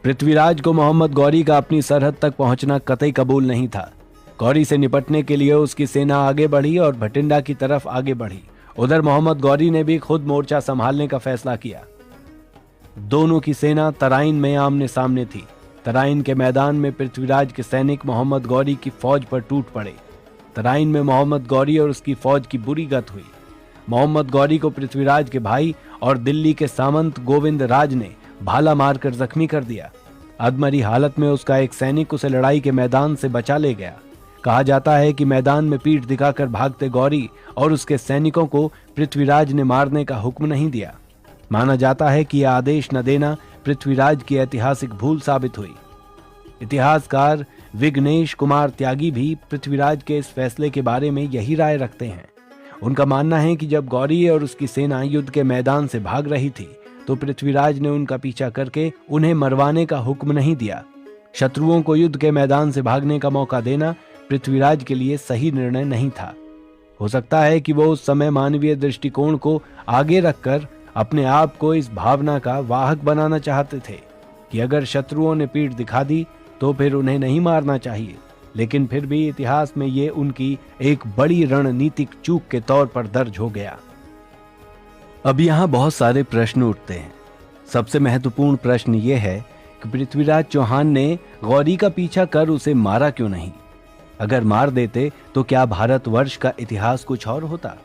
पृथ्वीराज को मोहम्मद गौरी का अपनी सरहद तक पहुंचना कतई कबूल नहीं था। गौरी से निपटने के लिए उसकी सेना आगे बढ़ी और भटिंडा की तरफ आगे बढ़ी। उधर मोहम्मद गौरी ने भी खुद मोर्चा संभालने का फैसला किया। दोनों की सेना तराइन में आमने सामने थी। तराइन के मैदान में पृथ्वीराज के सैनिक मोहम्मद गौरी की फौज पर टूट पड़े। तराइन में मोहम्मद गौरी और उसकी फौज की बुरी गत हुई। मोहम्मद गौरी को पृथ्वीराज के भाई और दिल्ली के सामंत गोविंद राज ने भाला मारकर जख्मी कर दिया। अधमरी हालत में उसका एक सैनिक उसे लड़ाई के मैदान से बचा ले गया। कहा जाता है कि मैदान में पीठ दिखाकर भागते गौरी और उसके सैनिकों को पृथ्वीराज ने मारने का हुक्म नहीं दिया। माना जाता है कि यह आदेश न देना पृथ्वीराज की ऐतिहासिक भूल साबित हुई। इतिहासकार विघ्नेश कुमार त्यागी भी पृथ्वीराज के इस फैसले के बारे में यही राय रखते हैं। उनका मानना है कि जब गौरी और उसकी सेना युद्ध के मैदान से भाग रही थी तो पृथ्वीराज ने उनका पीछा करके उन्हें मरवाने का हुक्म नहीं दिया। शत्रुओं को युद्ध के मैदान से भागने का मौका देना पृथ्वीराज के लिए सही निर्णय नहीं था। हो सकता है कि वो उस समय मानवीय दृष्टिकोण को आगे रखकर अपने आप को इस भावना का वाहक बनाना चाहते थे कि अगर शत्रुओं ने पीठ दिखा दी तो फिर उन्हें नहीं मारना चाहिए। लेकिन फिर भी इतिहास में ये उनकी एक बड़ी रणनीतिक चूक के तौर पर दर्ज हो गया। अब यहाँ बहुत सारे प्रश्न उठते हैं। सबसे महत्वपूर्ण प्रश्न ये है कि पृथ्वीराज चौहान ने गौरी का पीछा कर उसे मारा क्यों नहीं? अगर मार देते तो क्या भारतवर्ष का इतिहास कुछ और होता?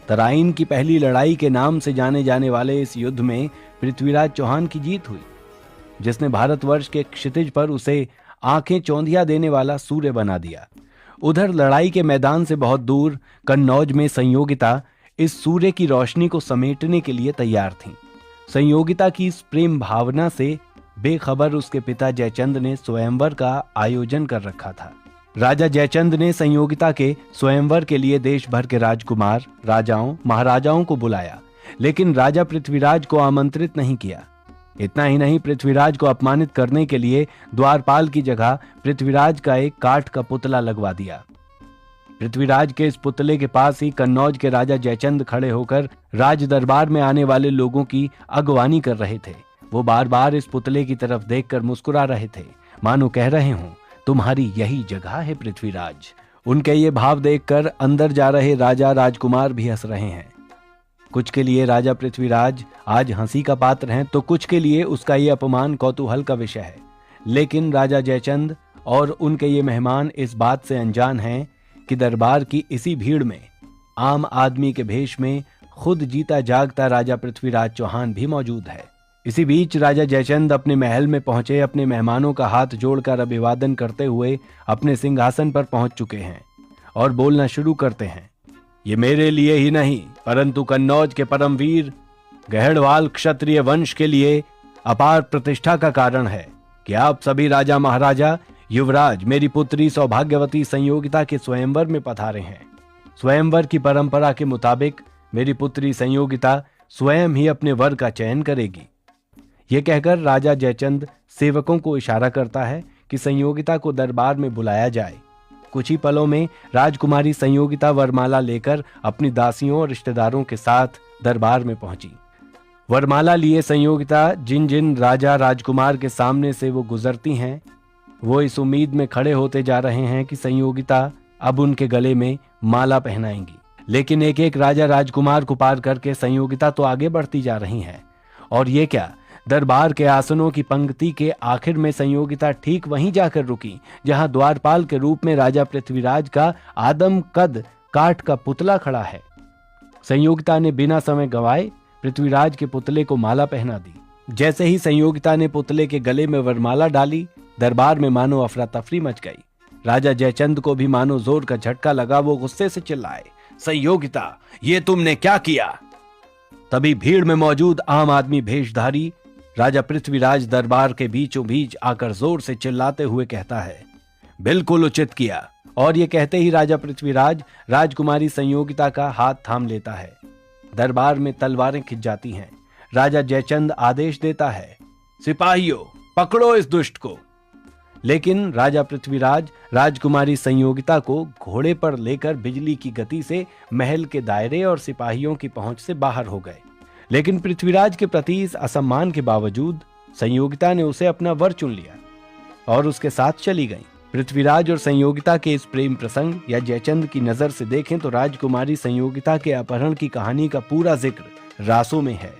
तराइन की पहली लड़ाई के नाम से जाने जाने वाले इस युद्ध में पृथ्वीराज चौहान की जीत हुई, जिसने भारतवर्ष के क्षितिज पर उसे आंखें चौंधिया देने वाला सूर्य बना दिया। उधर लड़ाई के मैदान से बहुत दूर कन्नौज में संयोगिता इस सूर्य की रोशनी को समेटने के लिए तैयार थीं। संयोगिता की इस प्रेम भावना से बेखबर उसके पिता जयचंद ने स्वयंवर का आयोजन कर रखा था। राजा जयचंद ने संयोगिता के स्वयंवर के लिए देश भर के राजकुमार, राजाओं, महाराजाओं को बुलाया, लेकिन राजा पृथ्वीराज को आमंत्रित नहीं किया। इतना ही नहीं, पृथ्वीराज को अपमानित करने के लिए द्वारपाल की जगह पृथ्वीराज का एक काठ का पुतला लगवा दिया। पृथ्वीराज के इस पुतले के पास ही कन्नौज के राजा जयचंद खड़े होकर राज दरबार में आने वाले लोगों की अगवानी कर रहे थे। वो बार बार इस पुतले की तरफ देखकर मुस्कुरा रहे थे, मानो कह रहे हों, तुम्हारी यही जगह है पृथ्वीराज। उनके ये भाव देखकर अंदर जा रहे राजा राजकुमार भी हंस रहे हैं। कुछ के लिए राजा पृथ्वीराज आज हंसी का पात्र हैं, तो कुछ के लिए उसका ये अपमान कौतूहल का विषय है। लेकिन राजा जयचंद और उनके ये मेहमान इस बात से अनजान हैं कि दरबार की इसी भीड़ में आम आदमी के भेष में खुद जीता जागता राजा पृथ्वीराज चौहान भी मौजूद है। इसी बीच राजा जयचंद अपने महल में पहुंचे अपने मेहमानों का हाथ जोड़कर अभिवादन करते हुए अपने सिंहासन पर पहुंच चुके हैं और बोलना शुरू करते हैं। ये मेरे लिए ही नहीं परंतु कन्नौज के परमवीर गहड़वाल क्षत्रिय वंश के लिए अपार प्रतिष्ठा का कारण है कि आप सभी राजा महाराजा युवराज मेरी पुत्री सौभाग्यवती संयोगिता के स्वयंवर में पधारे हैं। स्वयंवर की परंपरा के मुताबिक मेरी पुत्री संयोगिता स्वयं ही अपने वर का चयन करेगी। ये कहकर राजा जयचंद सेवकों को इशारा करता है कि संयोगिता को दरबार में बुलाया जाए। कुछ ही पलों में राजकुमारी संयोगिता वरमाला लेकर अपनी दासियों और रिश्तेदारों के साथ दरबार में पहुंची। वरमाला लिए संयोगिता जिन जिन राजा राजकुमार के सामने से वो गुजरती हैं, वो इस उम्मीद में खड़े होते जा रहे हैं कि संयोगिता अब उनके गले में माला पहनाएंगी। लेकिन एक एक राजा राजकुमार को पार करके संयोगिता तो आगे बढ़ती जा रही हैं। और ये क्या, दरबार के आसनों की पंक्ति के आखिर में संयोगिता ठीक वहीं जाकर रुकी जहां द्वारपाल के रूप में राजा पृथ्वीराज का आदम कद काठ का पुतला खड़ा है। संयोगिता ने बिना समय गंवाए पृथ्वीराज के पुतले को माला पहना दी। जैसे ही संयोगिता ने पुतले के गले में वरमाला डाली, दरबार में मानो अफरा तफरी मच गई। राजा जयचंद को भी मानो जोर का झटका लगा। वो गुस्से से चिल्लाए, संयोगिता, ये तुमने क्या किया? तभी भीड़ में मौजूद आम आदमी भेषधारी राजा पृथ्वीराज दरबार के बीचों बीच आकर जोर से चिल्लाते हुए कहता है, बिल्कुल उचित किया। और ये कहते ही राजा पृथ्वीराज राजकुमारी संयोगिता का हाथ थाम लेता है। दरबार में तलवारें खिंच जाती हैं। राजा जयचंद आदेश देता है, सिपाहियों, पकड़ो इस दुष्ट को। लेकिन राजा पृथ्वीराज राजकुमारी संयोगिता को घोड़े पर लेकर बिजली की गति से महल के दायरे और सिपाहियों की पहुंच से बाहर हो गए। लेकिन पृथ्वीराज के प्रति इस असम्मान के बावजूद संयोगिता ने उसे अपना वर चुन लिया और उसके साथ चली गई। पृथ्वीराज और संयोगिता के इस प्रेम प्रसंग या जयचंद की नजर से देखें तो राजकुमारी संयोगिता के अपहरण की कहानी का पूरा जिक्र रासों में है।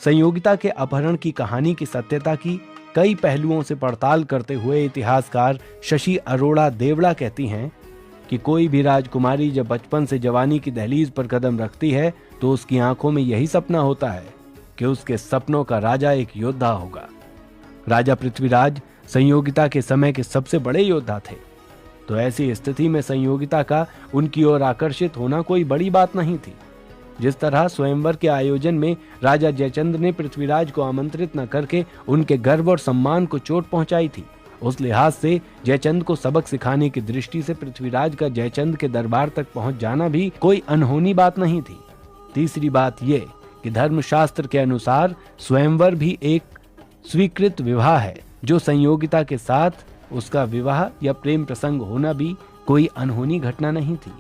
संयोगिता के अपहरण की कहानी की सत्यता की कई पहलुओं से पड़ताल करते हुए इतिहासकार शशि अरोड़ा देवड़ा कहती हैं कि कोई भी राजकुमारी जब बचपन से जवानी की दहलीज पर कदम रखती है तो उसकी आंखों में यही सपना होता है कि उसके सपनों का राजा एक योद्धा होगा। राजा पृथ्वीराज संयोगिता के समय के सबसे बड़े योद्धा थे, तो ऐसी स्थिति में संयोगिता का उनकी ओर आकर्षित होना कोई बड़ी बात नहीं थी। जिस तरह स्वयंवर के आयोजन में राजा जयचंद ने पृथ्वीराज को आमंत्रित न करके उनके गर्व और सम्मान को चोट पहुंचाई थी, उस लिहाज से जयचंद को सबक सिखाने की दृष्टि से पृथ्वीराज का जयचंद के दरबार तक पहुंच जाना भी कोई अनहोनी बात नहीं थी। तीसरी बात यह कि धर्मशास्त्र के अनुसार स्वयंवर भी एक स्वीकृत विवाह है, जो संयोगिता के साथ उसका विवाह या प्रेम प्रसंग होना भी कोई अनहोनी घटना नहीं थी।